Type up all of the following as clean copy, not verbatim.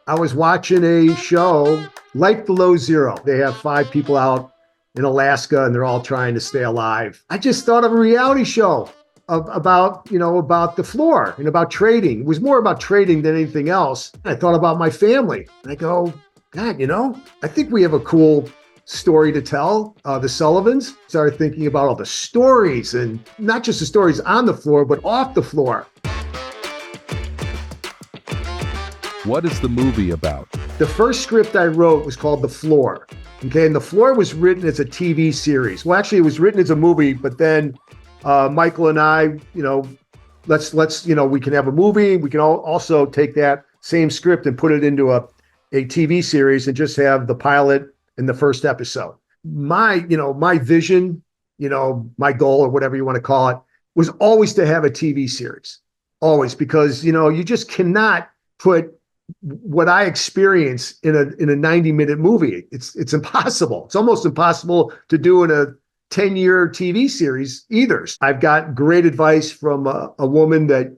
I was watching a show, Life Below Zero. They have 5 people out in Alaska and they're all trying to stay alive. I just thought of a reality show about the floor and about trading. It was more about trading than anything else. I thought about my family. And I go, God, I think we have a cool story to tell. The Sullivans. Started thinking about all the stories, and not just the stories on the floor, but off the floor. What is the movie about? The first script I wrote was called The Floor. Okay, and The Floor was written as a TV series. Well, actually, it was written as a movie, but then Michael and I, let's we can have a movie. We can also take that same script and put it into a TV series and just have the pilot and the first episode. My vision, my goal, or whatever you want to call it, was always to have a TV series. Always, because you just cannot put what I experience in a 90-minute movie. It's impossible. It's almost impossible to do in a 10-year TV series either. I've got great advice from a woman that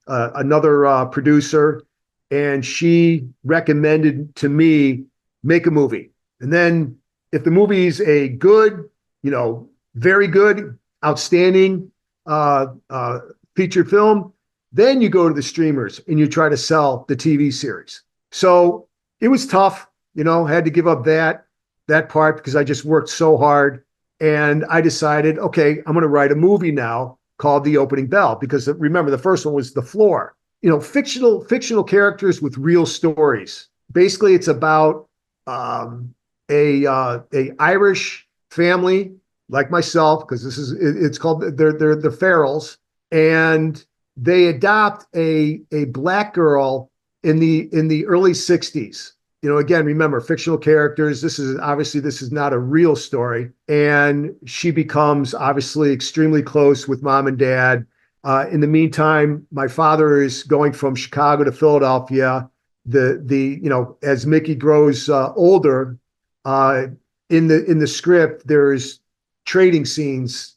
another producer, and she recommended to me, make a movie. And then if the movie is a good, very good, outstanding featured film, then you go to the streamers and you try to sell the TV series. So it was tough, had to give up that part because I just worked so hard. And I decided, okay, I'm going to write a movie now called The Opening Bell, because remember, the first one was The Floor. Fictional characters with real stories. Basically, it's about a Irish family like myself, because it's called they're the Farrells, and they adopt a black girl in the early 60s. Again, remember, fictional characters. This is not a real story. And she becomes obviously extremely close with mom and dad. In the meantime, my father is going from Chicago to Philadelphia. As Mickey grows older, in the script, there's trading scenes,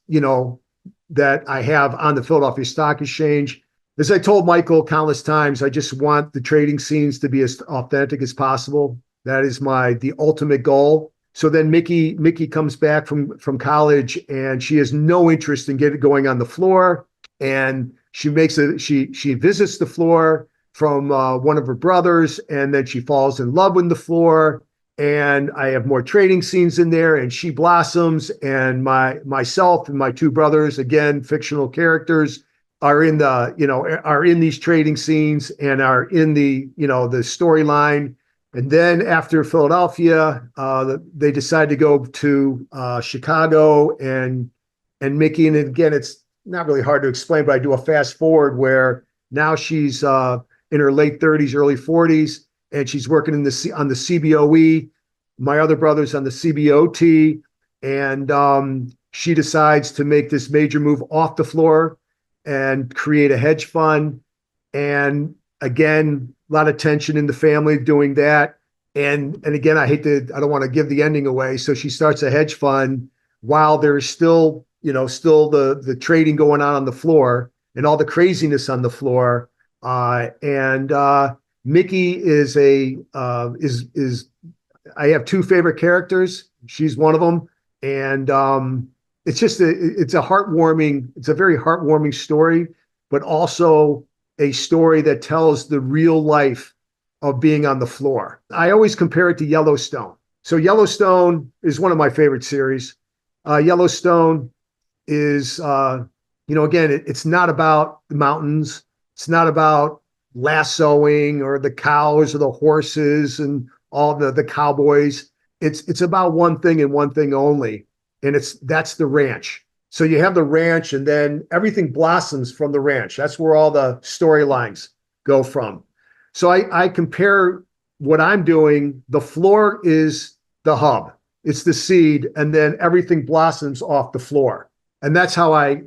that I have on the Philadelphia Stock Exchange. As I told Michael countless times, I just want the trading scenes to be as authentic as possible. That is the ultimate goal. So then Mickey comes back from college, and she has no interest in going on the floor. And she visits the floor from one of her brothers, and then she falls in love with the floor. And I have more trading scenes in there, and she blossoms. And myself and my 2 brothers, again, fictional characters, are in these trading scenes and are in the storyline. And then after Philadelphia, they decide to go to Chicago, and Mickey, and again, it's not really hard to explain, but I do a fast forward where now she's in her late 30s, early 40s, and she's working on the CBOE. My other brother's on the CBOT, and she decides to make this major move off the floor and create a hedge fund. And again, a lot of tension in the family doing that. And again, I don't want to give the ending away. So she starts a hedge fund while there's still the trading going on the floor and all the craziness on the floor. Mickey is I have 2 favorite characters. She's one of them. And it's a very heartwarming story, but also a story that tells the real life of being on the floor. I always compare it to Yellowstone. So Yellowstone is one of my favorite series. Yellowstone is, again, it's not about the mountains. It's not about lassoing or the cows or the horses and all the cowboys. It's about one thing and one thing only. And that's the ranch. So you have the ranch, and then everything blossoms from the ranch. That's where all the storylines go from. So I compare what I'm doing. The floor is the hub. It's the seed, and then everything blossoms off the floor. And that's how I'm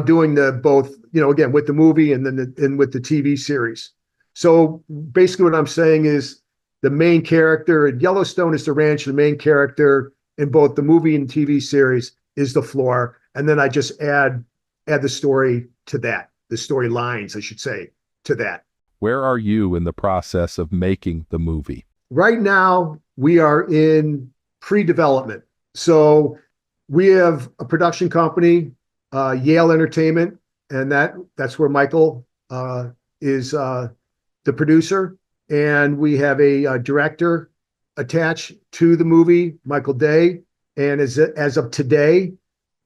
doing the both, again, with the movie and then with the TV series. So basically what I'm saying is the main character in Yellowstone is the ranch. The main character in both the movie and TV series is the floor. And then I just add the story to that, the storylines, I should say, to that. Where are you in the process of making the movie? Right now, we are in pre-development. So we have a production company, Yale Entertainment, and that's where Michael is the producer. And we have a director attached to the movie, Michael Day. And as of today,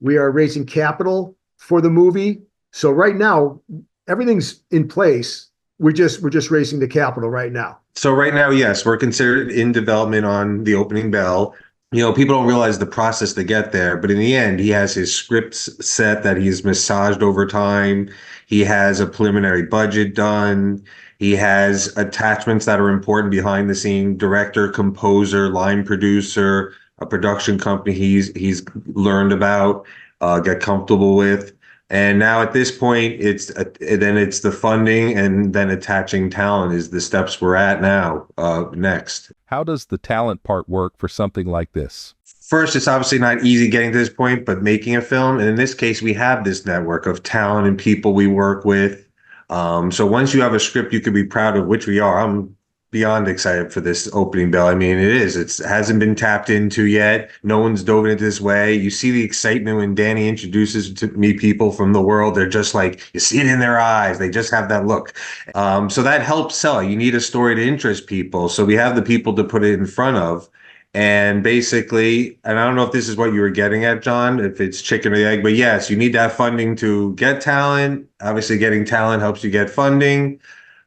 we are raising capital for the movie. So right now, everything's in place. We're just raising the capital right now. So right now, yes, we're considered in development on the opening bell. People don't realize the process to get there, but in the end, he has his scripts set that he's massaged over time. He has a preliminary budget done. He has attachments that are important behind the scene, director, composer, line producer, a production company he's learned about, get comfortable with. And now at this point, it's the funding and then attaching talent is the steps we're at now, next. How does the talent part work for something like this? First, it's obviously not easy getting to this point, but making a film. And in this case, we have this network of talent and people we work with. So once you have a script you could be proud of, which we are, I'm beyond excited for this opening bell. I mean, it hasn't been tapped into yet. No one's dove into this way. You see the excitement when Danny introduces to me people from the world. They're just like, you see it in their eyes. They just have that look. So that helps sell. You need a story to interest people. So we have the people to put it in front of. And basically, and I don't know if this is what you were getting at, John, if it's chicken or the egg, but yes, you need to have funding to get talent. Obviously, getting talent helps you get funding.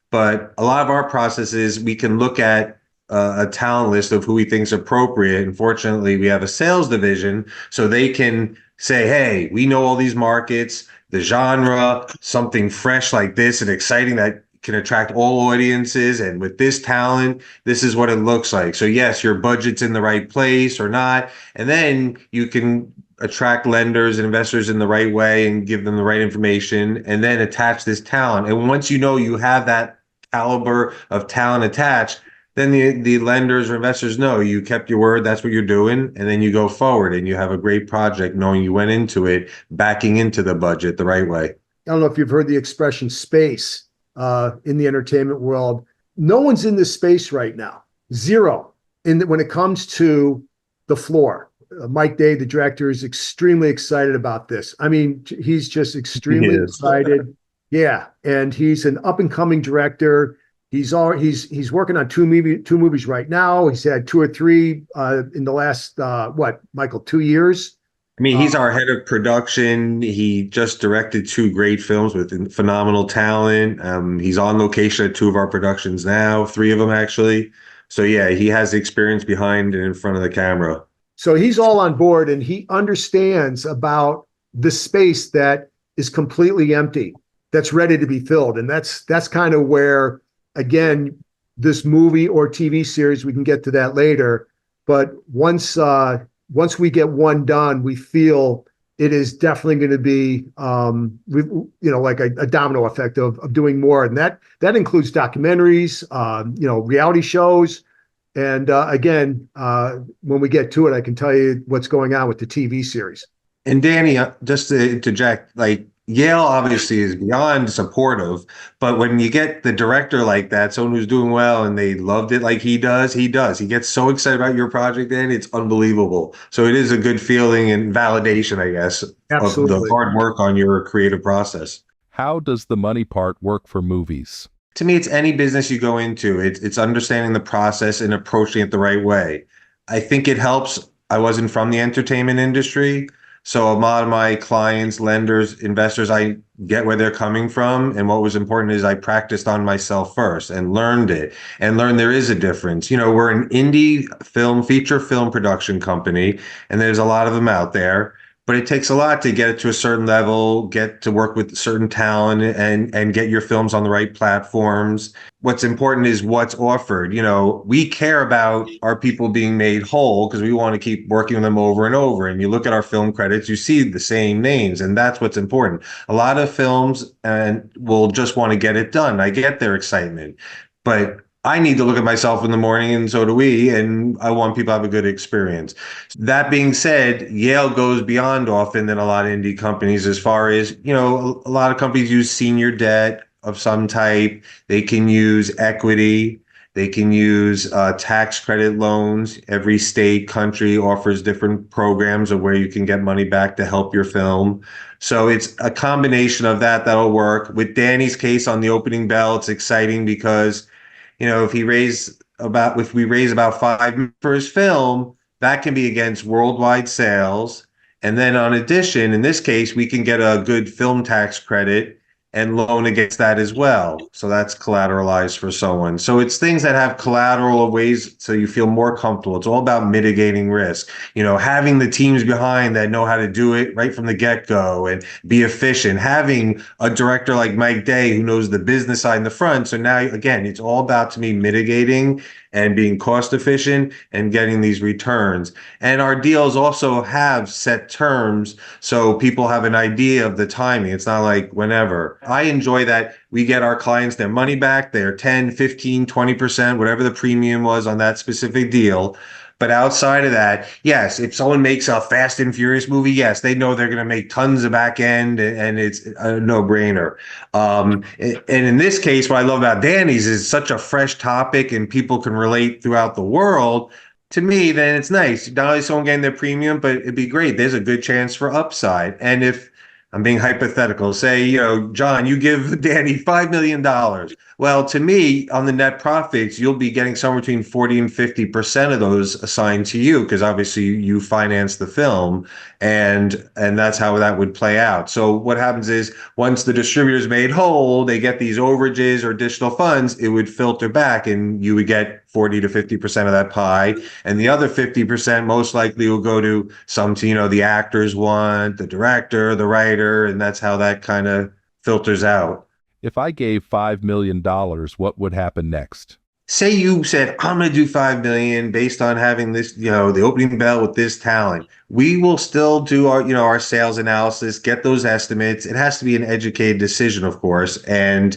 But a lot of our processes, we can look at a talent list of who we think is appropriate. Unfortunately, we have a sales division, so they can say, hey, we know all these markets, the genre, something fresh like this and exciting that can attract all audiences. And with this talent, this is what it looks like. So yes, your budget's in the right place or not. And then you can attract lenders and investors in the right way and give them the right information and then attach this talent. And once you know you have that caliber of talent attached, then the lenders or investors know you kept your word, that's what you're doing, and then you go forward and you have a great project knowing you went into it, backing into the budget the right way. I don't know if you've heard the expression space in the entertainment world. No one's in this space right now. Zero. When it comes to the floor. Mike Day, the director, is extremely excited about this. I mean, he's just extremely excited. Yeah, and he's an up and coming director. He's working on two movies right now. He's had two or three in the last Michael, 2 years. I mean, he's our head of production. He just directed two great films with phenomenal talent. He's on location at two of our productions now, three of them actually. So yeah, he has the experience behind and in front of the camera. So he's all on board and he understands about the space that is completely empty, that's ready to be filled. And that's kind of where, again, this movie or TV series, we can get to that later. But once we get one done, we feel it is definitely going to be, like a domino effect of doing more. And that includes documentaries, reality shows. And again, when we get to it, I can tell you what's going on with the TV series. And Danny, just to interject, like Yale obviously is beyond supportive, but when you get the director like that, someone who's doing well and they loved it like he does. He gets so excited about your project, and it's unbelievable. So it is a good feeling and validation, I guess, Absolutely. of the hard work on your creative process. How does the money part work for movies? To me, it's any business you go into. It's understanding the process and approaching it the right way. I think it helps. I wasn't from the entertainment industry, so a lot of my clients, lenders, investors, I get where they're coming from. And what was important is I practiced on myself first and learned it and learned there is a difference. We're an indie feature film production company, and there's a lot of them out there. But it takes a lot to get it to a certain level, get to work with certain talent and get your films on the right platforms. What's important is what's offered. We care about our people being made whole because we want to keep working with them over and over. And you look at our film credits, you see the same names, and that's what's important. A lot of films will just want to get it done. I get their excitement, but I need to look at myself in the morning, and so do we, and I want people to have a good experience. That being said, Yale goes beyond often than a lot of indie companies as far as, a lot of companies use senior debt of some type. They can use equity. They can use tax credit loans. Every state, country offers different programs of where you can get money back to help your film. So it's a combination of that that'll work. With Danny's case on the opening bell, it's exciting because, if we raise about 5 for his film, that can be against worldwide sales. And then on addition, in this case, we can get a good film tax credit and loan against that as well. So that's collateralized for someone. So it's things that have collateral ways so you feel more comfortable. It's all about mitigating risk. Having the teams behind that know how to do it right from the get-go and be efficient. Having a director like Mike Day who knows the business side in the front. So now, again, it's all about, to me, mitigating and being cost efficient and getting these returns. And our deals also have set terms so people have an idea of the timing. It's not like whenever. I enjoy that we get our clients their money back, their 10, 15, 20%, whatever the premium was on that specific deal. But outside of that, yes, if someone makes a Fast and Furious movie, yes, they know they're going to make tons of back end and it's a no-brainer. And in this case, what I love about Danny's is such a fresh topic and people can relate throughout the world. To me, then it's nice. Not only someone getting their premium, but it'd be great. There's a good chance for upside. And if I'm being hypothetical, say, John, you give Danny $5 million. Well, to me, on the net profits, you'll be getting somewhere between 40 and 50% of those assigned to you because obviously you finance the film, and that's how that would play out. So what happens is once the distributor's made whole, they get these overages or additional funds, it would filter back and you would get 40 to 50% of that pie. And the other 50% most likely will go to the actors want, the director, the writer, and that's how that kind of filters out. If I gave $5 million, what would happen next? Say you said, I'm going to do 5 million based on having this, the opening bell with this talent. We will still do our sales analysis, get those estimates. It has to be an educated decision, of course. And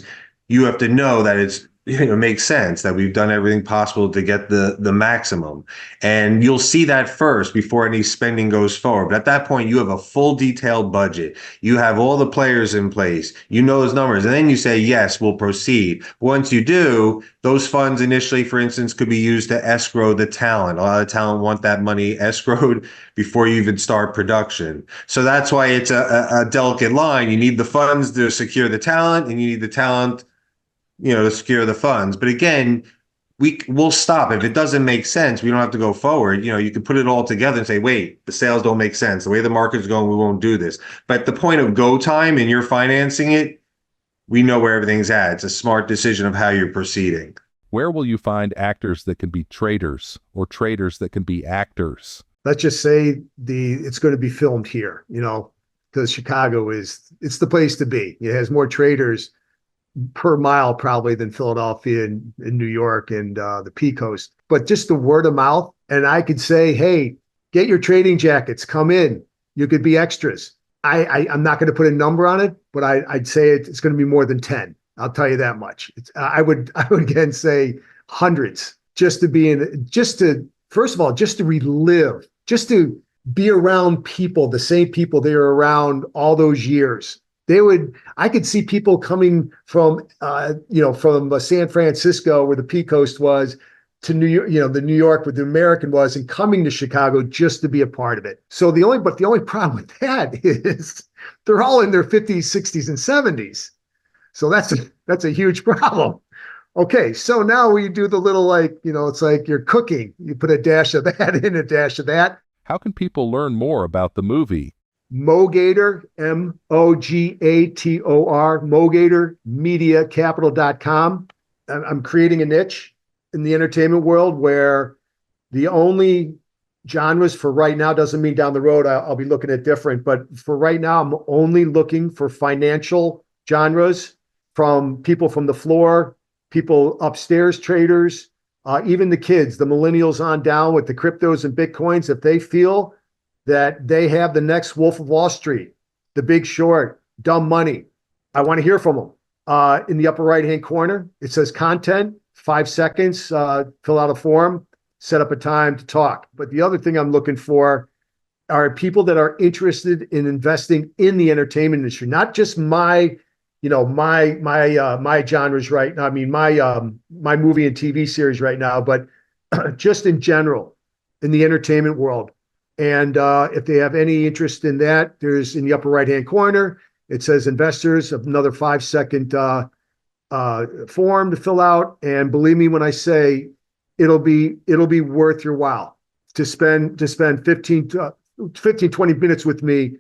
you have to know that it's, makes sense that we've done everything possible to get the maximum. And you'll see that first before any spending goes forward. But at that point, you have a full detailed budget. You have all the players in place. You know those numbers. And then you say, yes, we'll proceed. Once you do, those funds initially, for instance, could be used to escrow the talent. A lot of talent want that money escrowed before you even start production. So that's why it's a delicate line. You need the funds to secure the talent, and you need the talent to secure the funds. But again, we'll stop. If it doesn't make sense, we don't have to go forward. You can put it all together and say, wait, the sales don't make sense. The way the market's going, we won't do this. But the point of go time and you're financing it, we know where everything's at. It's a smart decision of how you're proceeding. Where will you find actors that can be traders or traders that can be actors? Let's just say it's going to be filmed here, because Chicago it's the place to be. It has more traders per mile probably than Philadelphia and New York and the P Coast, but just the word of mouth. And I could say, hey, get your trading jackets, come in. You could be extras. I'm not going to put a number on it, but I'd say it's going to be more than 10. I'll tell you that much. I would again say hundreds just to first of all, just to relive, just to be around people, the same people they were around all those years. I could see people coming from San Francisco where the P Coast was to New York, the New York where the American was, and coming to Chicago just to be a part of it. So the only problem with that is they're all in their 50s, 60s, and 70s. So that's a huge problem. Okay, so now we do the little it's like you're cooking. You put a dash of that in, a dash of that. How can people learn more about the movie? Mogator, Mogator, Mogator Media Capital.com. I'm creating a niche in the entertainment world where the only genres for right now, doesn't mean down the road I'll be looking at different, but for right now, I'm only looking for financial genres from people from the floor, people upstairs, traders, even the kids, the millennials on down with the cryptos and Bitcoins. If they feel that they have the next Wolf of Wall Street, The Big Short, Dumb Money, I want to hear from them. In the upper right-hand corner, it says content, 5 seconds, fill out a form, set up a time to talk. But the other thing I'm looking for are people that are interested in investing in the entertainment industry, not just my my genres right now. I mean, my movie and TV series right now, but just in general in the entertainment world. And if they have any interest in that, there's in the upper right-hand corner, it says investors, another 5-second form to fill out. And believe me when I say it'll be worth your while to spend 20 minutes with me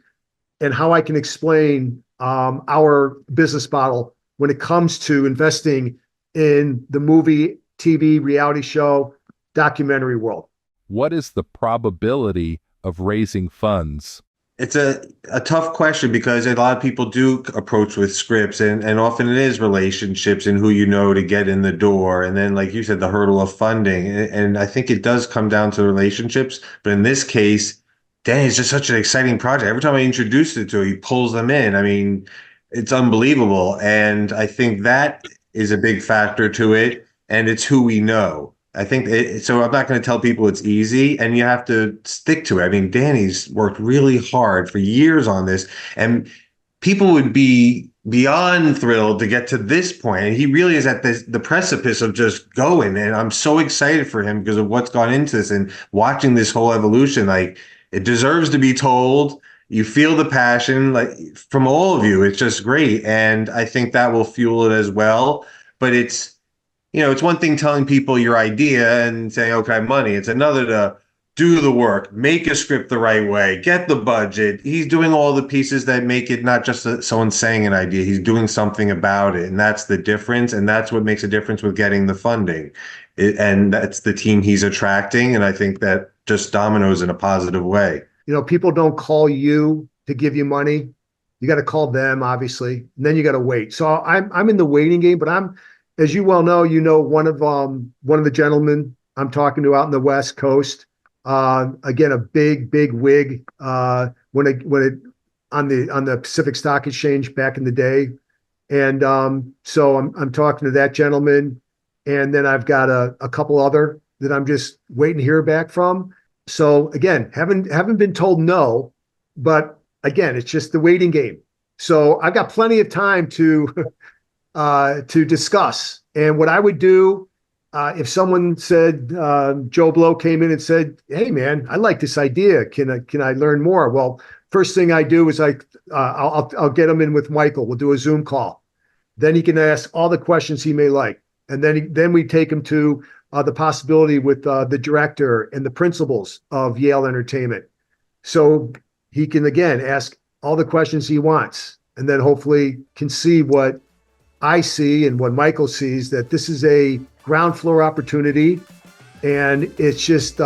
and how I can explain our business model when it comes to investing in the movie, TV, reality show, documentary world. What is the probability of raising funds? It's a tough question because a lot of people do approach with scripts, and often it is relationships and who you know to get in the door. And then, like you said, the hurdle of funding. And I think it does come down to relationships. But in this case, Danny's just such an exciting project. Every time I introduce it to him, he pulls them in. I mean, it's unbelievable. And I think that is a big factor to it. And it's who we know. I think so. I'm not going to tell people it's easy, and you have to stick to it. I mean, Danny's worked really hard for years on this, and people would be beyond thrilled to get to this point. And he really is at the precipice of just going. And I'm so excited for him because of what's gone into this and watching this whole evolution. Like, it deserves to be told. You feel the passion, like, from all of you. It's just great, and I think that will fuel it as well. But it's one thing telling people your idea and saying, okay, money. It's another to do the work, make a script the right way, get the budget. He's doing all the pieces that make it not just someone saying an idea. He's doing something about it. And that's the difference. And that's what makes a difference with getting the funding. And that's the team he's attracting. And I think that just dominoes in a positive way. People don't call you to give you money. You got to call them, obviously. And then you got to wait. So I'm in the waiting game, but as you well know, one of the gentlemen I'm talking to out in the West Coast. Again, a big wig when it on the Pacific Stock Exchange back in the day, and so I'm talking to that gentleman, and then I've got a couple other that I'm just waiting to hear back from. So again, haven't been told no, but again, it's just the waiting game. So I've got plenty of time to discuss. And what I would do if someone said, Joe Blow came in and said, "Hey man, I like this idea. Can I learn more?" Well, first thing I do is I'll get him in with Michael. We'll do a Zoom call. Then he can ask all the questions he may like. And then we take him to the possibility with the director and the principals of Yale Entertainment. So he can, again, ask all the questions he wants, and then hopefully can see what I see and what Michael sees, that this is a ground floor opportunity. And it's just,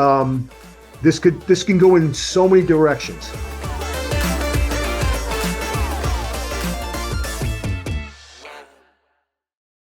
this can go in so many directions.